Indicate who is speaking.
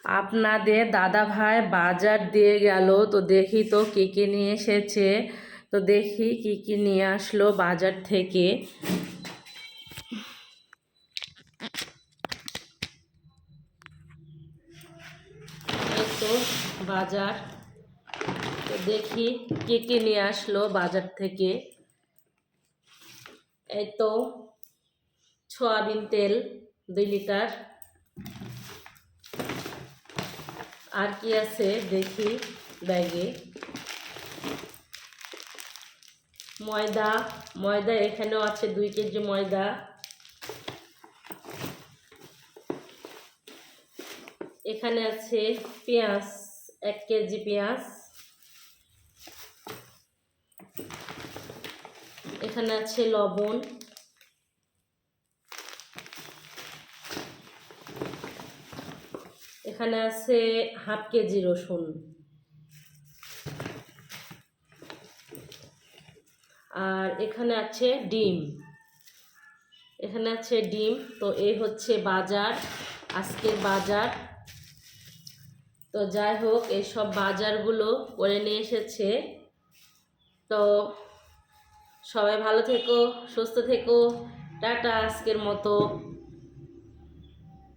Speaker 1: আপনাদের দাদা ভাই বাজার দিয়ে গেল, তো দেখি তো কী কী নিয়ে এসেছে। তো দেখি কি কি নিয়ে আসলো বাজার থেকে। এই তো বাজার, তো দেখি কি কি নিয়ে আসলো বাজার থেকে। এই তো সয়াবিন তেল 2 লিটার। আর কি আছে দেখি ব্যাগে। ময়দা, ময়দা এখানেও আছে 2 কেজি ময়দা। এখানে আছে পেঁয়াজ, 1 কেজি পেঁয়াজ। এখানে আছে লবণ। এখানে আছে হাফ কেজি রসুন। আর এখানে আছে ডিম। এখানে আছে ডিম। তো এই হচ্ছে বাজার, আজকের বাজার। তো যাই হোক, এইসব বাজারগুলো করে নিয়ে এসেছে। তো সবাই ভালো থেকো, সুস্থ থেকো। টাটা আজকের মতো।